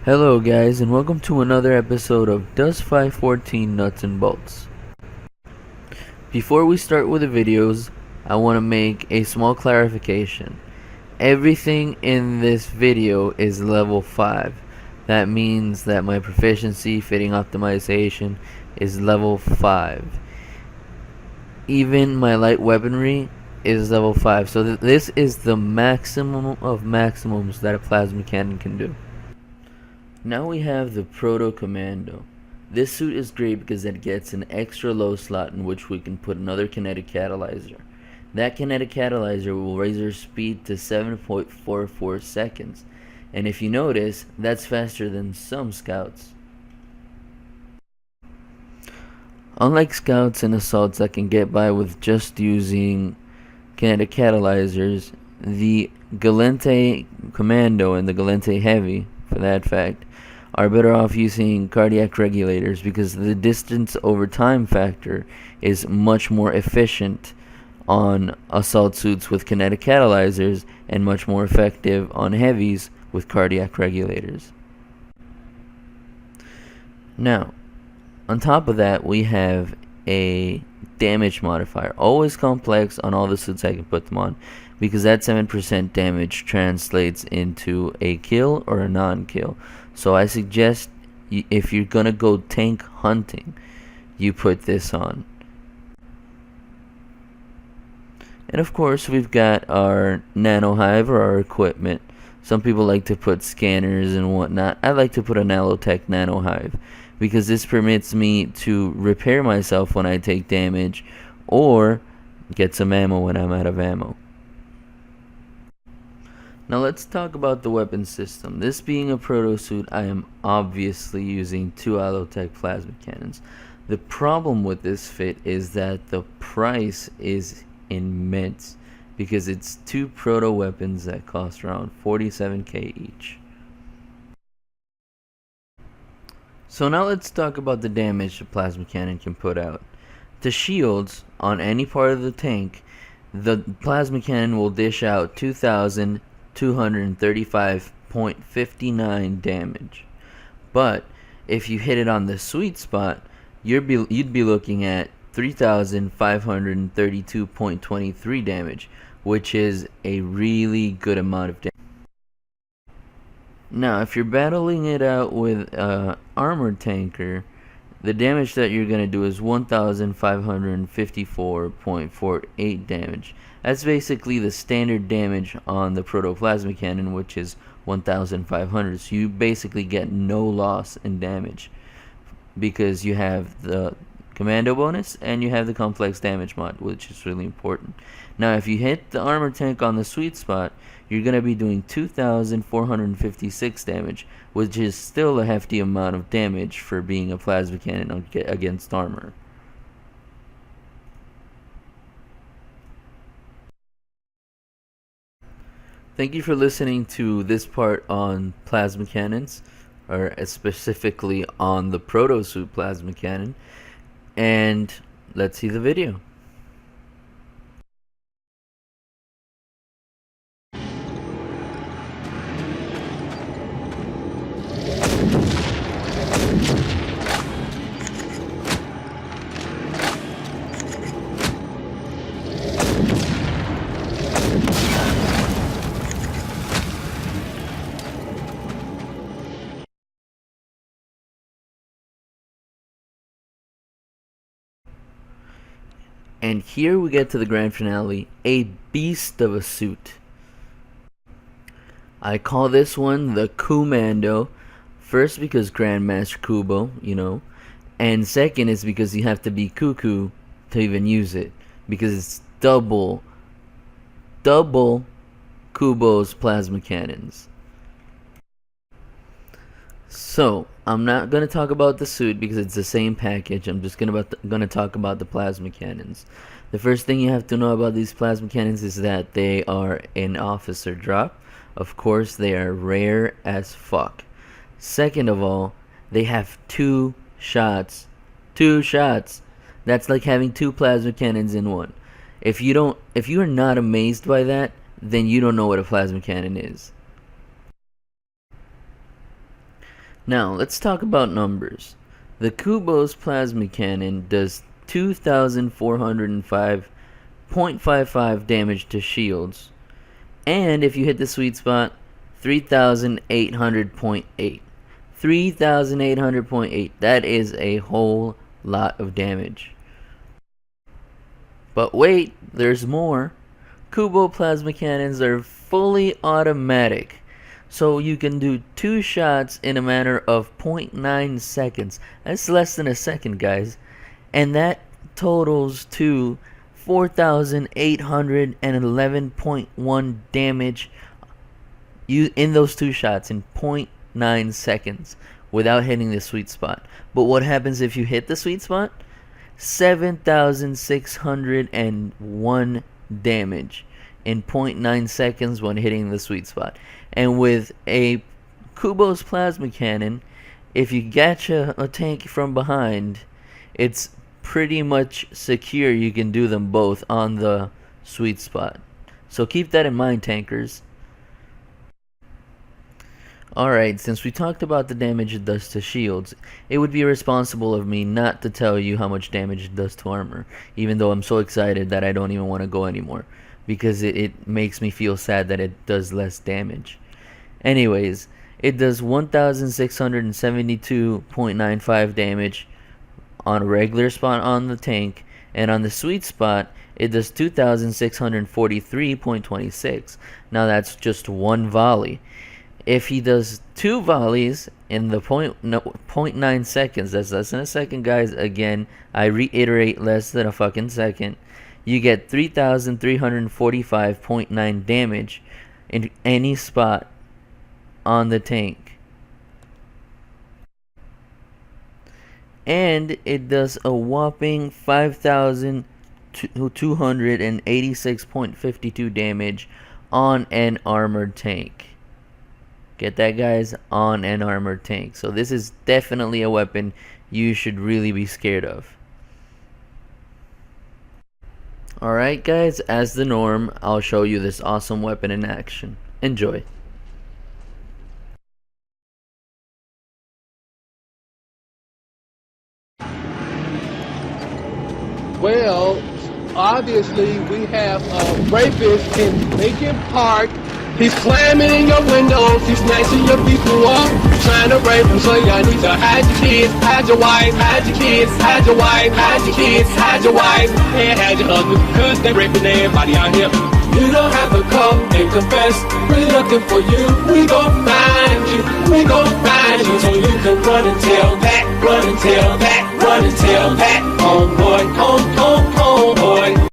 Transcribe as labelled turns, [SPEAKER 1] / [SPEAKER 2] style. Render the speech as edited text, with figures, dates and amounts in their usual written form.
[SPEAKER 1] Hello guys, and welcome to another episode of Does 514 Nuts and Bolts. Before we start with the videos, I want to make a small clarification. Everything in this video is level 5. That means that my proficiency fitting optimization is level 5. Even my light weaponry is level 5. So this is the maximum of maximums that a plasma cannon can do. Now we have the Proto Commando. This suit is great because it gets an extra low slot in which we can put another kinetic catalyzer. That kinetic catalyzer will raise our speed to 7.44 seconds. And if you notice, that's faster than some scouts. Unlike scouts and assaults that can get by with just using kinetic catalyzers, the Gallente Commando and the Gallente Heavy, for that fact, are better off using cardiac regulators because the distance over time factor is much more efficient on assault suits with kinetic catalyzers and much more effective on heavies with cardiac regulators. Now, on top of that, we have a damage modifier, always complex on all the suits I can put them on, because that 7% damage translates into a kill or a non-kill. So I suggest if you're gonna go tank hunting, you put this on. And of course we've got our nano hive or our equipment. Some people like to put scanners and whatnot. I like to put a nanotech nano hive because this permits me to repair myself when I take damage or get some ammo when I'm out of ammo. Now let's talk about the weapon system. This being a proto suit, I am obviously using 2 Allotech plasma cannons. The problem with this fit is that the price is immense because it's 2 proto weapons that cost around 47k each. So now let's talk about the damage the plasma cannon can put out. To shields on any part of the tank, the plasma cannon will dish out 2,235.59 damage. But if you hit it on the sweet spot, you'd be looking at 3,532.23 damage, which is a really good amount of damage. Now, if you're battling it out with armored tanker, the damage that you're going to do is 1,554.48 damage. That's basically the standard damage on the protoplasma cannon, which is 1,500. So you basically get no loss in damage because you have the commando bonus and you have the complex damage mod, which is really important. Now, if you hit the armor tank on the sweet spot, you're going to be doing 2,456 damage, which is still a hefty amount of damage for being a plasma cannon against armor. Thank you for listening to this part on plasma cannons, or specifically on the proto suit plasma cannon, and let's see the video. And here we get to the grand finale, a beast of a suit. I call this one the Commando, first because Grandmaster Kubo, and second is because you have to be cuckoo to even use it, because it's double Kubo's plasma cannons. So, I'm not going to talk about the suit because it's the same package. I'm just going to talk about the plasma cannons. The first thing you have to know about these plasma cannons is that they are an officer drop. Of course, they are rare as fuck. Second of all, they have 2 shots. 2 shots. That's like having 2 plasma cannons in one. If you are not amazed by that, then you don't know what a plasma cannon is. Now, let's talk about numbers. The Kubo's plasma cannon does 2,405.55 damage to shields. And if you hit the sweet spot, 3,800.8. 3,800.8. That is a whole lot of damage. But wait, there's more. Kubo plasma cannons are fully automatic. So you can do 2 shots in a matter of 0.9 seconds. That's less than a second, guys. And that totals to 4,811.1 damage in those 2 shots in 0.9 seconds without hitting the sweet spot. But what happens if you hit the sweet spot? 7,601 damage in 0.9 seconds when hitting the sweet spot. And with a Kubo's plasma cannon, if you catch a tank from behind, it's pretty much secure. You can do them both on the sweet spot. So keep that in mind, tankers. Alright, since we talked about the damage it does to shields, it would be irresponsible of me not to tell you how much damage it does to armor, even though I'm so excited that I don't even want to go anymore, because it makes me feel sad that it does less damage. Anyways, it does 1,672.95 damage on a regular spot on the tank, and on the sweet spot, it does 2,643.26. Now that's just one volley. If he does 2 volleys in the 0.9 seconds, that's less than a second, guys. Again, I reiterate, less than a fucking second. You get 3,345.9 damage in any spot on the tank. And it does a whopping 5,286.52 damage on an armored tank. Get that, guys? On an armored tank. So this is definitely a weapon you should really be scared of. Alright, guys, as the norm, I'll show you this awesome weapon in action. Enjoy.
[SPEAKER 2] Well, obviously we have a rapist in Lincoln Park. He's climbing in your windows, he's snatching your people up, trying to rape them, so y'all need to hide your kids, hide your wife, hide your kids, hide your wife, hide your kids, hide your wife, and hide your husband, cause they raping everybody out here. You don't have to come and confess, we're looking for you, we gon' find you, we gon' find you, so you can run and tell that, run and tell that.